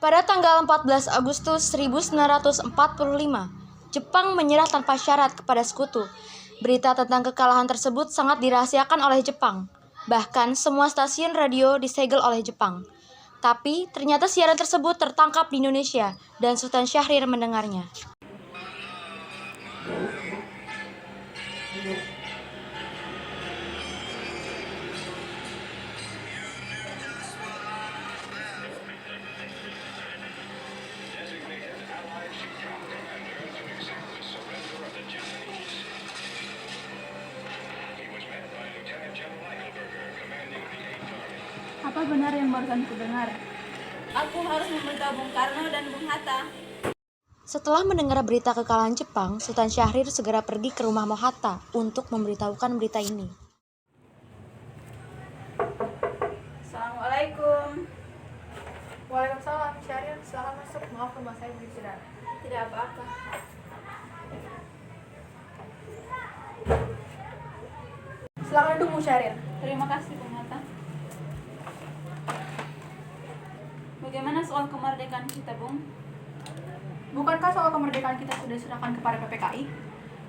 Pada tanggal 14 Agustus 1945, Jepang menyerah tanpa syarat kepada sekutu. Berita tentang kekalahan tersebut sangat dirahasiakan oleh Jepang. Bahkan semua stasiun radio disegel oleh Jepang. Tapi ternyata siaran tersebut tertangkap di Indonesia dan Sultan Syahrir mendengarnya. Apa benar yang barusan kudengar? Aku harus memberitahu Bung Karno dan Bung Hatta. Setelah mendengar berita kekalahan Jepang, Sultan Syahrir segera pergi ke rumah Mohatta untuk memberitahukan berita ini. Assalamualaikum. Waalaikumsalam, Syahrir, silakan masuk. Maaf rumah saya beristirahat. Tidak apa-apa. Silakan duduk, Bu Syahrir. Terima kasih Bung Hatta. Bagaimana soal kemerdekaan kita, Bung? Bukankah soal kemerdekaan kita sudah diserahkan kepada PPKI?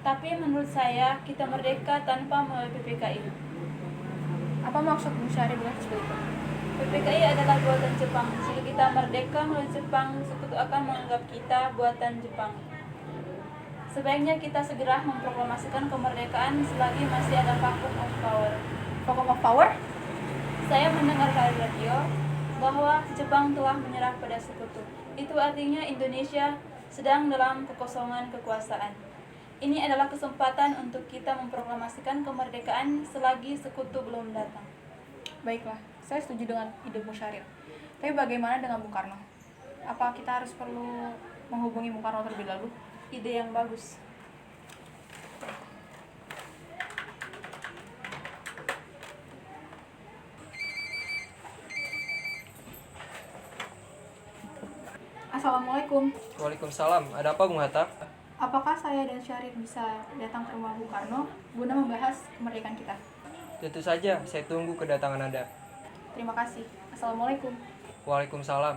Tapi menurut saya kita merdeka tanpa melalui PPKI. Apa maksud Bu Syahrir dengan seperti itu? PPKI adalah buatan Jepang. Jika kita merdeka melalui Jepang, sekutu akan menganggap kita buatan Jepang. Sebaiknya kita segera memproklamasikan kemerdekaan selagi masih ada vacuum of power. Vacuum of power? Saya mendengar dari radio bahwa Jepang telah menyerah pada sekutu. Itu artinya Indonesia sedang dalam kekosongan kekuasaan. Ini adalah kesempatan untuk kita memproklamasikan kemerdekaan selagi sekutu belum datang. Baiklah, saya setuju dengan ide Bu Syahrir. Tapi bagaimana dengan Bung Karno? Apa kita harus perlu menghubungi Bung Karno terlebih dahulu? Ide yang bagus. Assalamualaikum. Waalaikumsalam. Ada apa, Bung Hatta? Apakah saya dan Syahrir bisa datang ke rumah Bung Karno guna membahas kemerdekaan kita? Tentu saja, saya tunggu kedatangan Anda. Terima kasih. Assalamualaikum. Waalaikumsalam.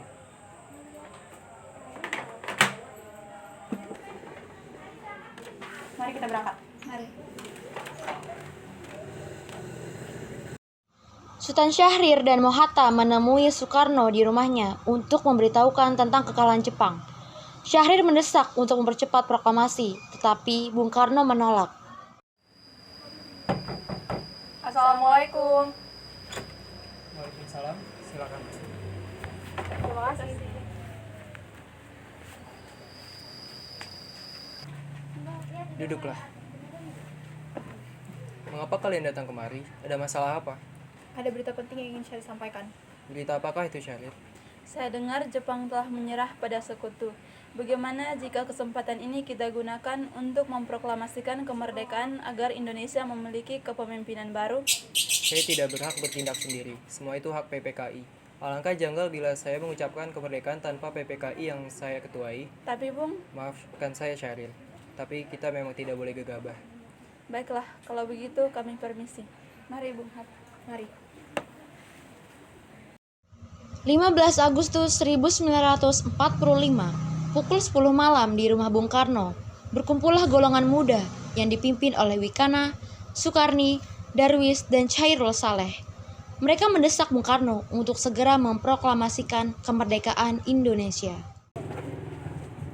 Mari kita berangkat. Mari. Sultan Syahrir dan Mohatta menemui Soekarno di rumahnya untuk memberitahukan tentang kekalahan Jepang. Syahrir mendesak untuk mempercepat proklamasi, tetapi Bung Karno menolak. Assalamualaikum. Waalaikumsalam. Silakan. Terima kasih. Duduklah. Mengapa kalian datang kemari? Ada masalah apa? Ada berita penting yang ingin saya sampaikan. Berita apakah itu, Syahrir? Saya dengar Jepang telah menyerah pada sekutu. Bagaimana jika kesempatan ini kita gunakan untuk memproklamasikan kemerdekaan agar Indonesia memiliki kepemimpinan baru? Saya tidak berhak bertindak sendiri. Semua itu hak PPKI. Alangkah janggal bila saya mengucapkan kemerdekaan tanpa PPKI yang saya ketuai. Tapi Bung, Maafkan saya, Syahrir. Tapi kita memang tidak boleh gegabah. baiklah, kalau begitu kami permisi. Mari Bung Hatta. Mari. 15 Agustus 1945, pukul 10 malam di rumah Bung Karno, berkumpullah golongan muda yang dipimpin oleh Wikana, Sukarni, Darwis, dan Chairul Saleh. Mereka mendesak Bung Karno untuk segera memproklamasikan kemerdekaan Indonesia.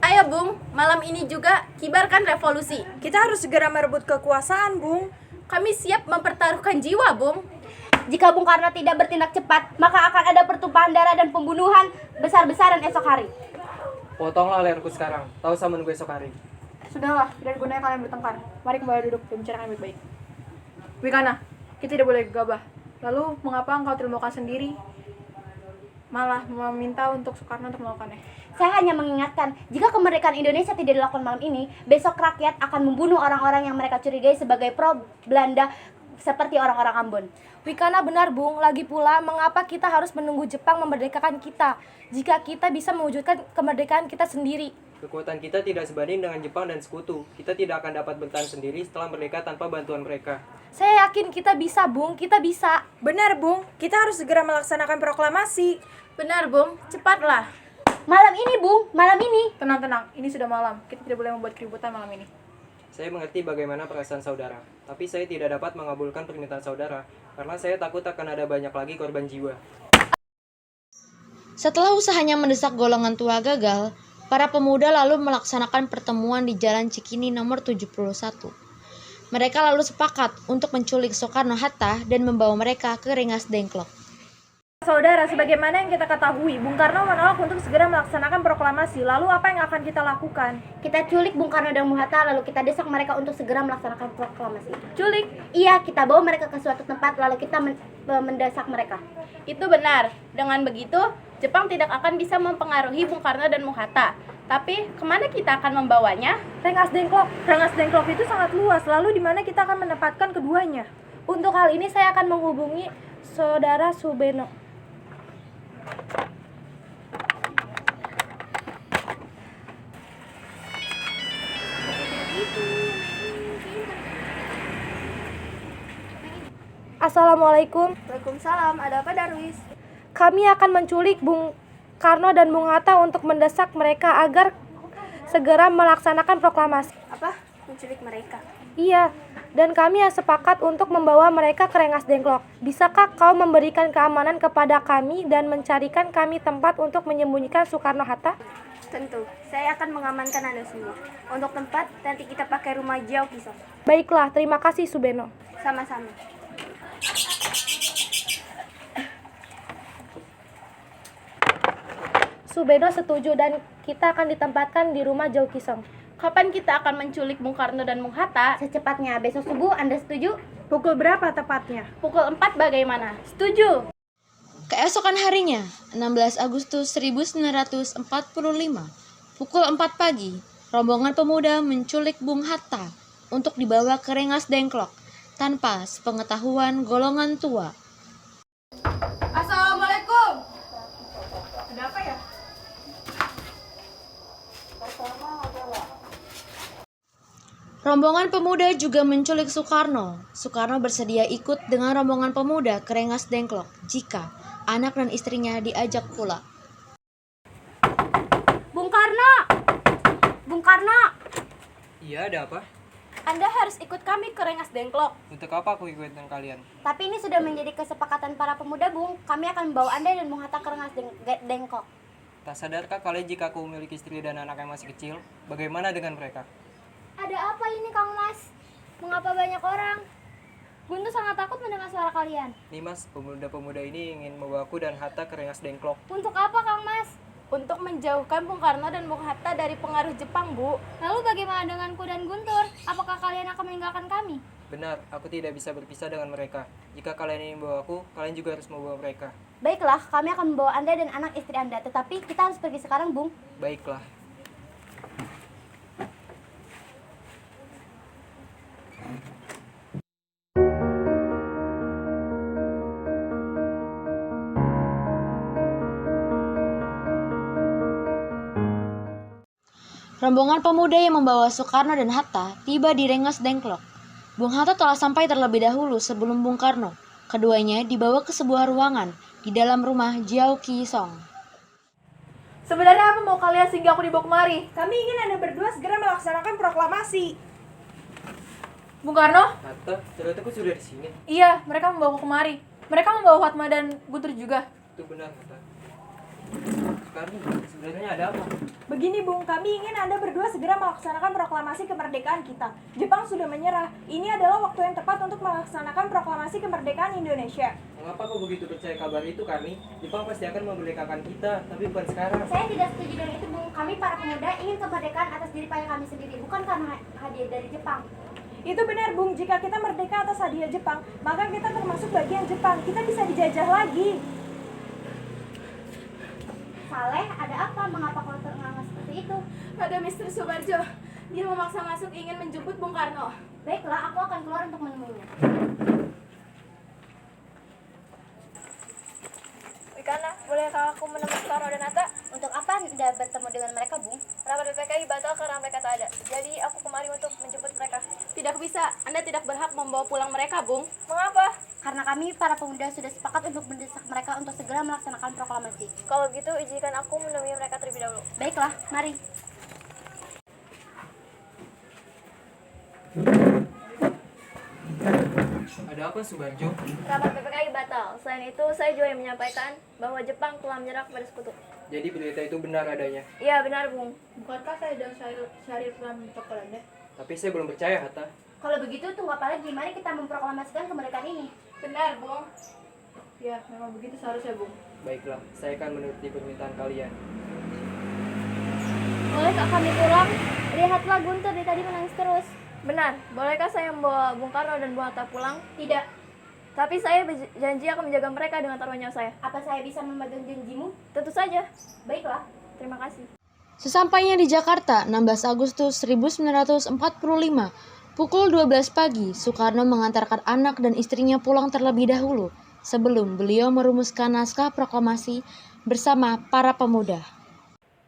Ayo Bung, malam ini juga kibarkan revolusi. Kita harus segera merebut kekuasaan, Bung. Kami siap mempertaruhkan jiwa, Bung. Jika Bung Karno tidak bertindak cepat, maka akan ada pertumpahan darah dan pembunuhan besar-besaran esok hari. Potonglah leherku sekarang. Tak usah menunggu esok hari. Sudahlah, tidak gunanya kalian bertengkar. Mari kembali duduk dan bicarakan baik-baik. Wikana, kita tidak boleh gegabah. Lalu, mengapa engkau terluka sendiri? Malah meminta untuk Soekarno untuk melakukannya. Saya hanya mengingatkan, jika kemerdekaan Indonesia tidak dilakukan malam ini, besok rakyat akan membunuh orang-orang yang mereka curigai sebagai pro-Belanda seperti orang-orang Ambon. Wikana benar Bung, lagi pula mengapa kita harus menunggu Jepang memerdekakan kita jika kita bisa mewujudkan kemerdekaan kita sendiri? Kekuatan kita tidak sebanding dengan Jepang dan sekutu. Kita tidak akan dapat bertahan sendiri setelah merdeka tanpa bantuan mereka. Saya yakin kita bisa Bung, kita bisa. Benar, Bung. Kita harus segera melaksanakan proklamasi. Benar Bung, cepatlah. Malam ini, Bung. Malam ini. Tenang, ini sudah malam. Kita tidak boleh membuat keributan malam ini. Saya mengerti bagaimana perasaan saudara, tapi saya tidak dapat mengabulkan permintaan saudara karena saya takut akan ada banyak lagi korban jiwa. Setelah usahanya mendesak golongan tua gagal, para pemuda lalu melaksanakan pertemuan di Jalan Cikini nomor 71. Mereka lalu sepakat untuk menculik Soekarno-Hatta dan membawa mereka ke Rengas Dengklok. Saudara, sebagaimana yang kita ketahui, Bung Karno menolak untuk segera melaksanakan proklamasi. Lalu apa yang akan kita lakukan? Kita culik Bung Karno dan Bung Hatta, lalu kita desak mereka untuk segera melaksanakan proklamasi. Culik? Iya, kita bawa mereka ke suatu tempat, lalu kita mendesak mereka. Itu benar. Dengan begitu, Jepang tidak akan bisa mempengaruhi Bung Karno dan Bung Hatta. Tapi, kemana kita aakan membawanya? Rengas Dengklok. Rengas Dengklok itu sangat luas. Lalu di mana kita akan menempatkan keduanya? Untuk hal ini saya akan menghubungi Saudara Subeno. Assalamualaikum. Waalaikumsalam, ada apa Darwis? Kami akan menculik Bung Karno dan Bung Hatta untuk mendesak mereka agar segera melaksanakan proklamasi. Apa? Menculik mereka? Iya, dan kami sepakat untuk membawa mereka ke Rengas Dengklok. Bisakah kau memberikan keamanan kepada kami dan mencarikan kami tempat untuk menyembunyikan Soekarno-Hatta? Tentu, saya akan mengamankan Anda semua. Untuk tempat, nanti kita pakai rumah Jiao Kisong. Baiklah, terima kasih Subeno. Sama-sama. Subeno setuju dan kita akan ditempatkan di rumah Jiao Kisong. Kapan kita akan menculik Bung Karno dan Bung Hatta? Secepatnya, besok subuh Anda setuju? Pukul berapa tepatnya? Pukul 4 bagaimana? Setuju! Keesokan harinya, 16 Agustus 1945, pukul 4 pagi, rombongan pemuda menculik Bung Hatta untuk dibawa ke Rengas Dengklok tanpa sepengetahuan golongan tua. Assalamualaikum! Ada apa ya? Rombongan pemuda juga menculik Soekarno. Soekarno bersedia ikut dengan rombongan pemuda ke Rengas Dengklok jika anak dan istrinya diajak pula. Bung Karno! Bung Karno! Iya, ada apa? Anda harus ikut kami ke Rengas Dengklok. Untuk apa aku ikut dengan kalian? Tapi ini sudah menjadi kesepakatan para pemuda, Bung. Kami akan membawa Anda dan Bung Hatta ke Rengas Dengklok. Tak sadarkah kalian jika aku memiliki istri dan anak yang masih kecil? Bagaimana dengan mereka? Ada apa ini, Kang Mas? Mengapa banyak orang? Guntur sangat takut mendengar suara kalian. Nih mas, pemuda-pemuda ini ingin membawaku dan Hatta ke Rengas Dengklok. Untuk apa, Kang Mas? Untuk menjauhkan Bung Karno dan Bung Hatta dari pengaruh Jepang, Bu. Lalu bagaimana denganku dan Guntur? Apakah kalian akan meninggalkan kami? Benar, aku tidak bisa berpisah dengan mereka. Jika kalian ingin membawaku, kalian juga harus membawa mereka. Baiklah, kami akan membawa Anda dan anak istri Anda. Tetapi kita harus pergi sekarang, Bung. Baiklah. Rombongan pemuda yang membawa Soekarno dan Hatta tiba di Rengas Dengklok. Bung Hatta telah sampai terlebih dahulu sebelum Bung Karno. Keduanya dibawa ke sebuah ruangan di dalam rumah Jiao Kisong. Sebenarnya apa mau kalian sehingga aku dibawa kemari? Kami ingin Anda berdua segera melaksanakan proklamasi. Bung Karno? Hatta, ternyata aku sudah di sini. Iya, mereka membawa aku kemari. Mereka membawa Fatma dan Guntur juga. Itu benar, Hatta. Sekarang sebenarnya ada apa? Begini Bung, kami ingin Anda berdua segera melaksanakan proklamasi kemerdekaan kita. Jepang sudah menyerah. Ini adalah waktu yang tepat untuk melaksanakan proklamasi kemerdekaan Indonesia. Mengapa kau begitu percaya kabar itu, Karni? Jepang pasti akan memerdekakan kita, tapi bukan sekarang. Saya tidak setuju dengan itu, Bung. Kami para pemuda ingin kemerdekaan atas diri payah kami sendiri, bukan karena hadiah dari Jepang. Itu benar Bung, jika kita merdeka atas hadiah Jepang, maka kita termasuk bagian Jepang. Kita bisa dijajah lagi. Saleh, ada apa? Mengapa kau terengah seperti itu? Ada Mr. Subarjo. Dia memaksa masuk ingin menjemput Bung Karno. Baiklah, aku akan keluar untuk menemuinya. Wikana, bolehkah aku menemui Soekarno dan Hatta? Untuk apa Anda bertemu dengan mereka, Bung? Rapat PPKI batal karena mereka tak ada. Jadi aku kemari untuk menjemput mereka. Tidak bisa. Anda tidak berhak membawa pulang mereka, Bung. Mengapa? Karena kami para pemuda sudah sepakat untuk mendesak mereka untuk segera melaksanakan proklamasi. Kalau gitu, izinkan aku menemui mereka terlebih dahulu. Baiklah, mari. Ada apa Subarjo? Rapat PPKI batal. Selain itu, saya juga yang menyampaikan bahwa Jepang telah menyerah kepada sekutu. Jadi berita itu benar adanya. Iya, benar, Bung. Bukankah saya dan Syarif pernah mentok Belanda? Tapi saya belum percaya, Hatta. Kalau begitu, tunggu apa lagi? Mari kita memproklamasikan kemerdekaan ini. Benar, Bung. Ya, memang begitu seharusnya, Bung. Baiklah, saya akan menuruti permintaan kalian. Bolehkah kami pulang? Lihatlah Guntur dari tadi menangis terus. Benar, bolehkah saya membawa Bung Karno dan Bung Hatta pulang? Tidak. Tapi saya berjanji akan menjaga mereka dengan taruhan nyawa saya. Apa saya bisa memegang janjimu? Tentu saja. Baiklah. Terima kasih. Sesampainya di Jakarta, 16 Agustus 1945, pukul 12 pagi, Soekarno mengantarkan anak dan istrinya pulang terlebih dahulu sebelum beliau merumuskan naskah proklamasi bersama para pemuda.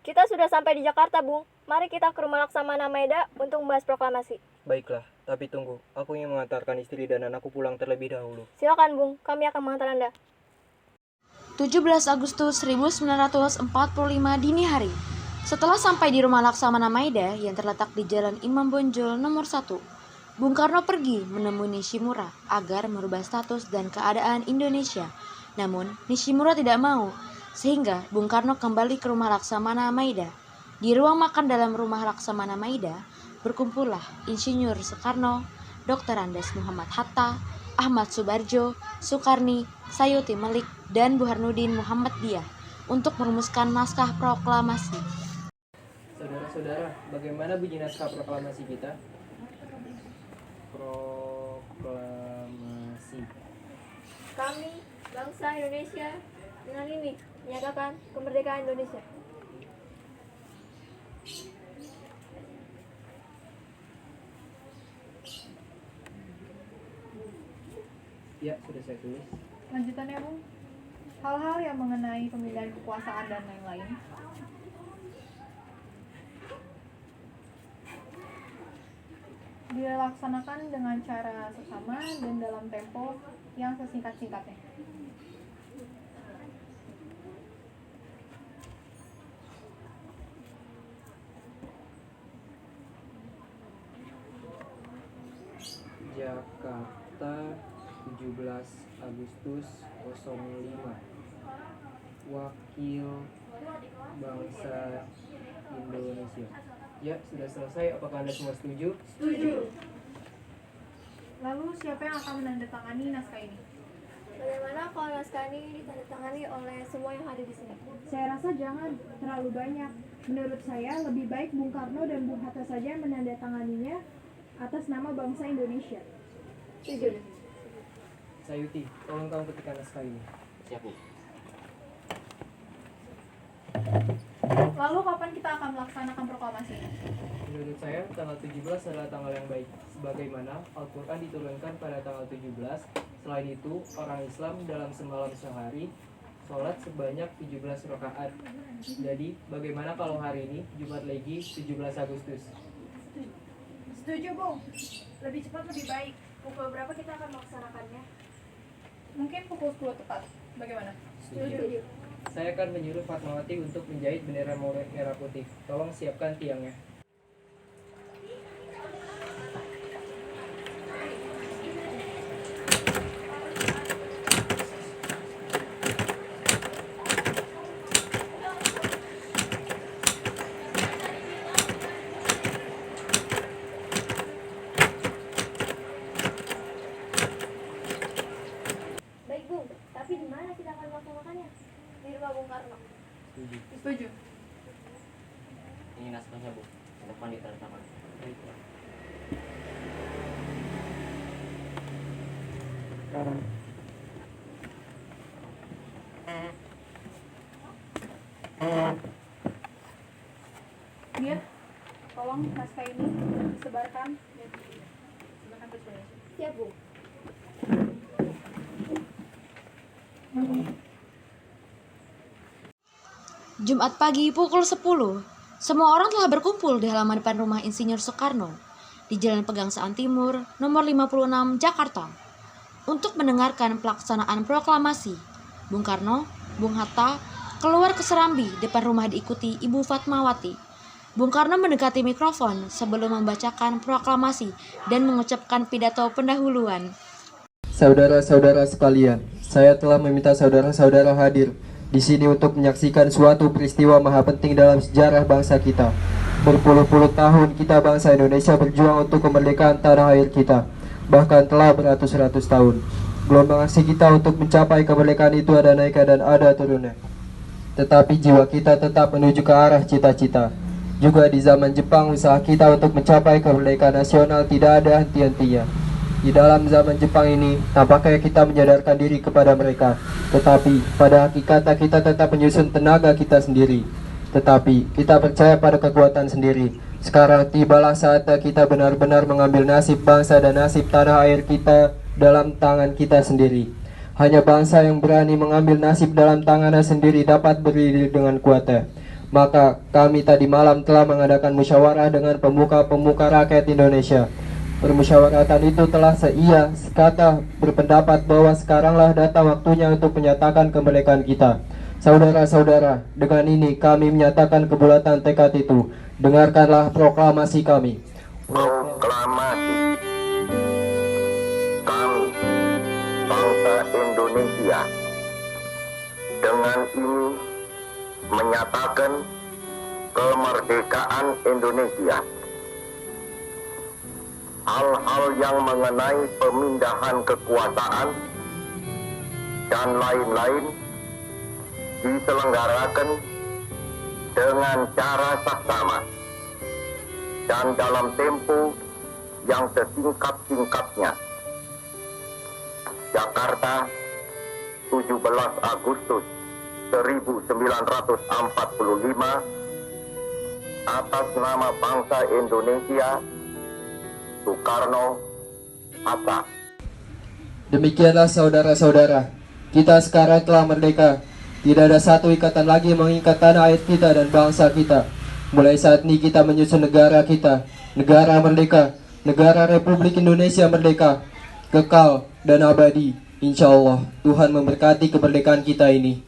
Kita sudah sampai di Jakarta, Bung. Mari kita ke rumah Laksamana Maeda untuk membahas proklamasi. Baiklah, tapi tunggu. Aku ingin mengantarkan istri dan anakku pulang terlebih dahulu. Silakan, Bung. Kami akan mengantar Anda. 17 Agustus 1945 dini hari. Setelah sampai di rumah Laksamana Maeda yang terletak di Jalan Imam Bonjol nomor 1, Bung Karno pergi menemui Nishimura agar merubah status dan keadaan Indonesia. Namun, Nishimura tidak mau, sehingga Bung Karno kembali ke rumah Laksamana Maeda. Di ruang makan dalam rumah Laksamana Maeda, berkumpullah Insinyur Soekarno, Dr. Andes Muhammad Hatta, Ahmad Subarjo, Sukarni, Sayuti Melik, dan Burhanuddin Muhammad Diah untuk merumuskan naskah proklamasi. Saudara-saudara, bagaimana bunyi naskah proklamasi kita? Proklamasi. Kami, bangsa Indonesia, dengan ini menyatakan kemerdekaan Indonesia. Ya, sudah saya tulis. Lanjutannya, Bung. Hal-hal yang mengenai pemilihan kekuasaan dan lain-lain. Dilaksanakan dengan cara seksama dan dalam tempo yang sesingkat-singkatnya. Jakarta, 17 Agustus 05. Wakil Bangsa Indonesia. Ya, sudah selesai. Apakah Anda semua setuju? Lalu siapa yang akan menandatangani naskah ini? Bagaimana kalau naskah ini ditandatangani oleh semua yang hadir di sini? Saya rasa jangan terlalu banyak. Menurut saya lebih baik Bung Karno dan Bung Hatta saja menandatanganinya atas nama bangsa Indonesia. Setuju. Sayuti, tolong kamu ketikkan naskah ini. Siap, Bu. Lalu kapan kita akan melaksanakan proklamasi ini? Menurut saya, tanggal 17 adalah tanggal yang baik. Sebagaimana Al-Quran diturunkan pada tanggal 17. Selain itu, orang Islam dalam semalam sehari sholat sebanyak 17 rakaat. Jadi, bagaimana kalau hari ini, Jumat Legi, 17 Agustus? Setuju, Bung. Lebih cepat lebih baik. Pukul berapa kita akan melaksanakannya? Mungkin pukul 10 tepat. Bagaimana? Setuju. Saya akan menyuruh Fatmawati untuk menjahit bendera merah putih. Tolong siapkan tiangnya. Baik, Bung. Tapi di mana kita akan melaksanakannya? Di rumah Bung Karno. Setuju. Ini naskahnya, Bu. Depan ditandatangani. Baiklah. Dia, tolong naskah ini disebarkan dan disebarkan ke Indonesia. Siap, Bung. Jumat pagi pukul 10, semua orang telah berkumpul di halaman depan rumah Insinyur Soekarno di Jalan Pegangsaan Timur, nomor 56, Jakarta. untuk mendengarkan pelaksanaan proklamasi. Bung Karno, Bung Hatta keluar ke Serambi depan rumah diikuti Ibu Fatmawati. Bung Karno mendekati mikrofon sebelum membacakan proklamasi dan mengucapkan pidato pendahuluan. Saudara-saudara sekalian, saya telah meminta saudara-saudara hadir di sini untuk menyaksikan suatu peristiwa maha penting dalam sejarah bangsa kita. Berpuluh-puluh tahun kita bangsa Indonesia berjuang untuk kemerdekaan tanah air kita, bahkan telah beratus-ratus tahun. Gelombang aksi kita untuk mencapai kemerdekaan itu ada naik dan ada turunnya. Tetapi jiwa kita tetap menuju ke arah cita-cita. Juga di zaman Jepang, usaha kita untuk mencapai kemerdekaan nasional tidak ada henti-hentinya. Di dalam zaman Jepang ini, tampaknya kita menyadarkan diri kepada mereka. Tetapi, pada hakikatnya kita tetap menyusun tenaga kita sendiri. Tetapi, kita percaya pada kekuatan sendiri. Sekarang tibalah saatnya kita benar-benar mengambil nasib bangsa dan nasib tanah air kita dalam tangan kita sendiri. Hanya bangsa yang berani mengambil nasib dalam tangannya sendiri dapat berdiri dengan kuatnya. Maka, kami tadi malam telah mengadakan musyawarah dengan pemuka-pemuka rakyat Indonesia. Permusyawaratan itu telah sekata berpendapat bahwa sekaranglah datang waktunya untuk menyatakan kemerdekaan kita. Saudara-saudara, dengan ini kami menyatakan kebulatan tekad itu. Dengarkanlah proklamasi kami. Proklamasi. Kami, bangsa Indonesia, dengan ini menyatakan kemerdekaan Indonesia. Hal-hal yang mengenai pemindahan kekuasaan dan lain-lain diselenggarakan dengan cara saksama dan dalam tempo yang sesingkat-singkatnya. Jakarta, 17 Agustus 1945, atas nama bangsa Indonesia, Soekarno, Hatta. Demikianlah saudara-saudara, kita sekarang telah merdeka. Tidak ada satu ikatan lagi mengikat tanah air kita dan bangsa kita. Mulai saat ini kita menyusun negara kita, negara merdeka, negara Republik Indonesia merdeka, kekal dan abadi. Insya Allah, Tuhan memberkati kemerdekaan kita ini.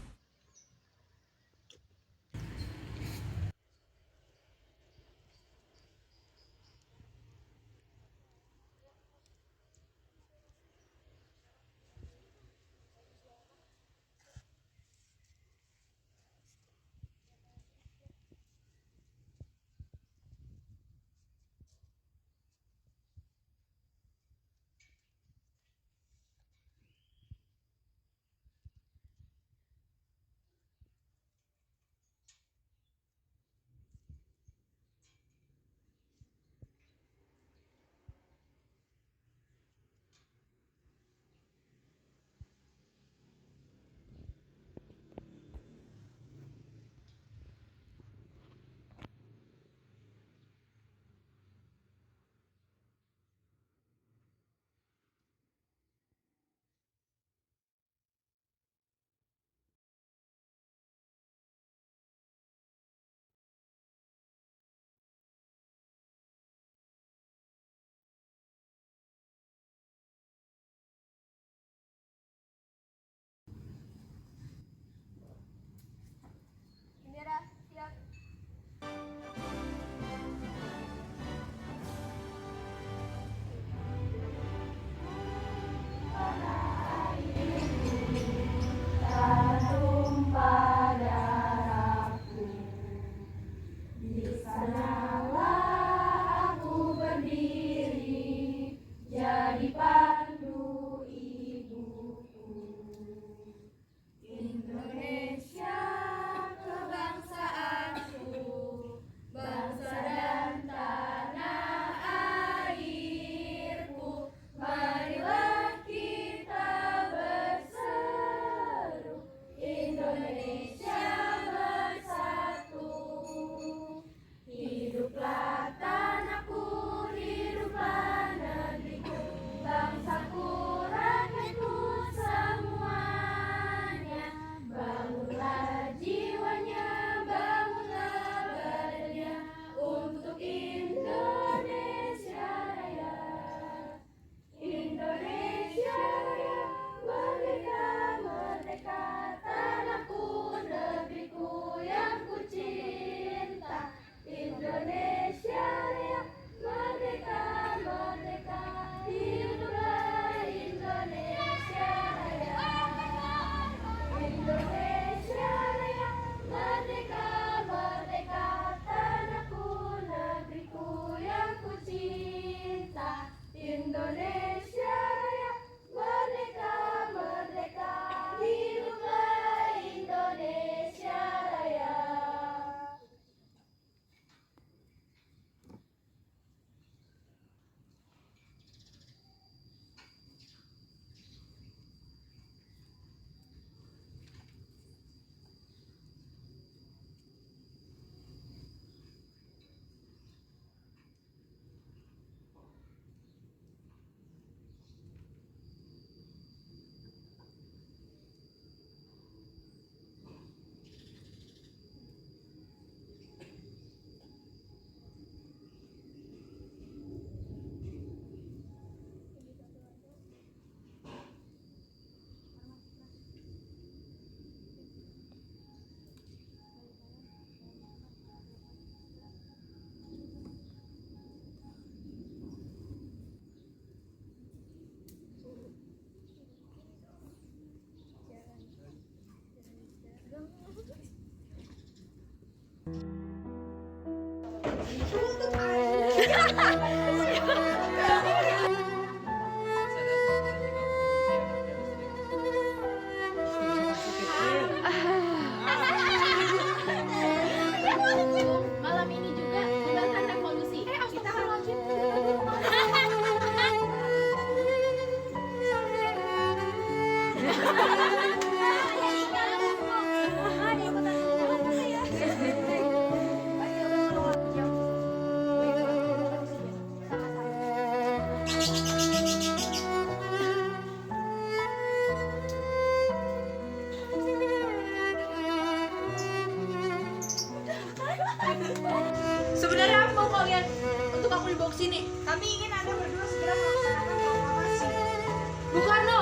Malam ini juga kibarkan revolusi. Kita Sebenarnya apa mau kalian untuk aku dibawa ke sini? Kami ingin Anda berdua segera melaksanakan proklamasi. Bung Karno.